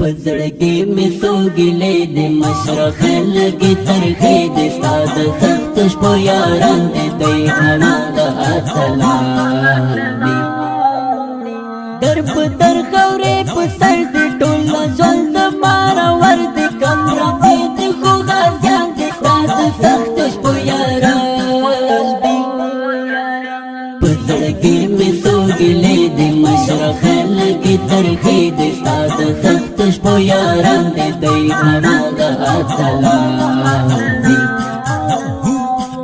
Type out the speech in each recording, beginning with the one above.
پزړګي می سوګلې د مشرق لګي ترخې د ستاد سخت شپو یاران دې دی انا د اتلان در په در خورې په سر دې ټول ځل د مار ور دې کمره دې خو غاځان دې ستاد سخت شپو یاران دې پزړګي می سوګلې د مشرق لګي ترخې د ستاد سخت شپو یاران دې دی انا د اتلان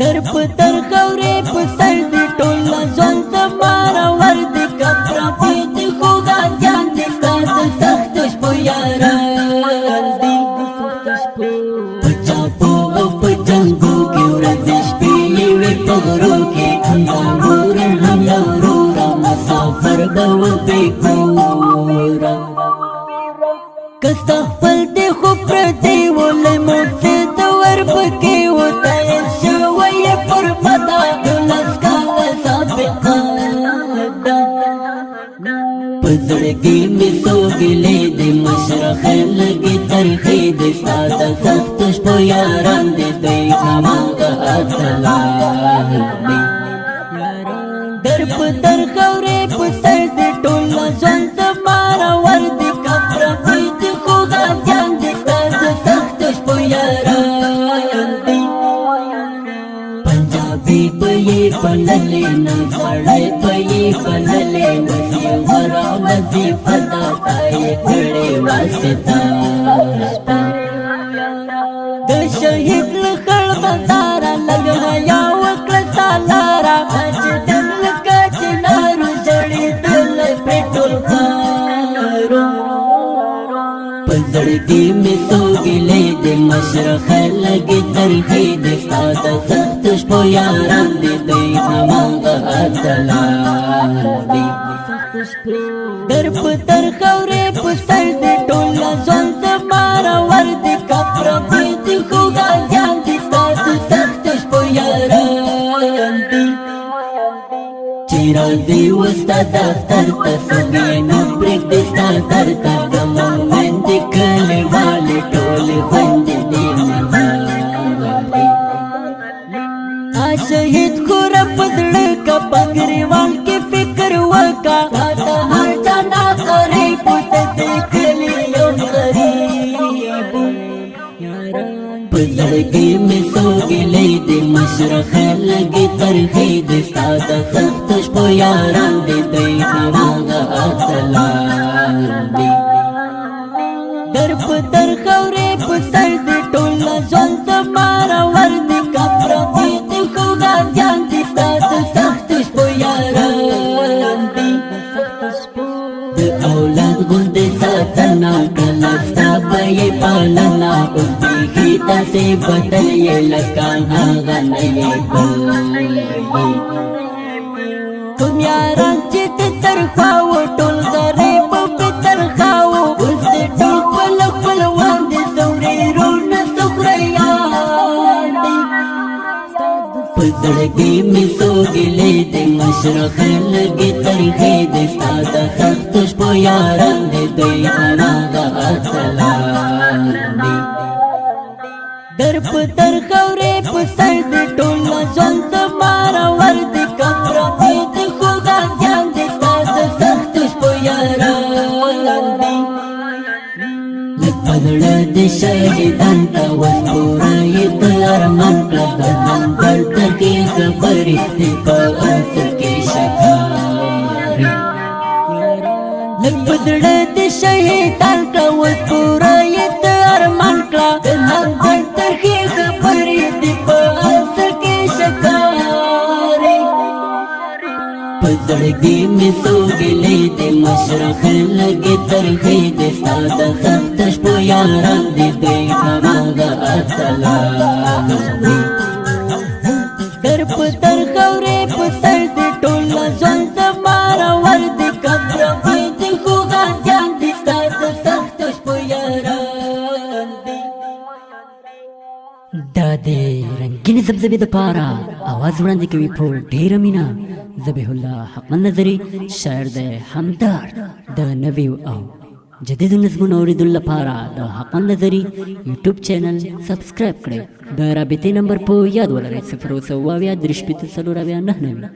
در په در خورې په سر دې ټول ځل د مار ور دې کمره دې خو غاځان دې ستاد سخت شپو یاران دې پچاپو او پچنګو کې ورځې شپې وي په غرو کې مسافر بو بیکورا کستا خپل دی خو پردی ولی مفید ور پکی و تایل شوی پر مدا دولس کال سابقا پزړګي می سوګلې د مشرق لګي ترخې د ساده سخت شپو یاران دې دی هماغه اتلان در په در خورې په سر دې ټول ځل د مار ور دې کمره دې خو غاځان دې ستاسو سخت شپو یاران دې پنجابي په یې پللې نه سړی په یې پللې نه ورا مزي فدا تای کړې واسطه د شهید لخر بازار لګا یا وکړه سالارا پزړګي می سوګلې د مشرق لګي ترخې د ساده سخت شپو یاران دې دی هماغه اتلان دې در په در خورې په سر دې ټول ځل د مار ور دې کمره دې خو غاځان دې ستاسو سخت شپو یاران دې چیرې دې وستا دفتر ته سګې نو پرېږ دې ستا درته زموږ مندې کلي والې ټولې خوندې دې شهید خورا په زړه کا پګریوال کې فکر وکا تا هر چا نه کرے پټ دې کلی یو غریب پزړګي می سوګلې د مشرق لګي ترخې د ساده سخت شپو یاران دې دی هماغه اتلان دې در په در خورې په سر دې ټول ځل د مار ور دې کمره دې خو غاځان دې ستاسو سخت شپو یاران دې د اولاد غوندې ساتنه کله ستا به یې پالنه اوس بیخي داسې بدل یې لکه هغه نه یې بل کوم یاران چې د ترخواو ټول غریب په ترخواو اوس دې ټول خپل خپلوان دې سورېرونه سخریان دي پزړګي می سوګلې د مشرق لګي ترخې د ساده سخت شپو یاران دې دی هماغه اتلان دي در په در خورې په سر دې ټول ځل د مار ور دې کمره دې خو غاځان دې ستاسو سخت شپو یاران دي لږ په زړه دې شهیدان ته اوس پوره یې د ارمان کړه د نمبر ترخې خبرې دې په انسر کې ښکاري لږ په زړه دې شهیدان ته اوس پوره یې د ارمان کړه د نمبر ترخې خبرې دې په انسر کې ښکاري پزړګي می سوګلې د مشرق لګي ترخې د ساده سخت شپو یاران دې دی هماغه اتلان دې در په در خورې په سر دې ټول ځل د مار ور دې کمره دې خو غاځان دې ستاسو سخت شپو یاران دې دا دې رنګینې زبزبې دپاره اواز وړاندې کوي په ډېره مینه ذبیح الله حقمل نظري شاعر د همدرد د نوي او جدید نظمونه اوریدلو لپاره د حقن نظری یوټیوب چینل سبسکرایب کړئ. د رابطې نمبر په یاد ولرئ 0 3 8 3 4 9 9.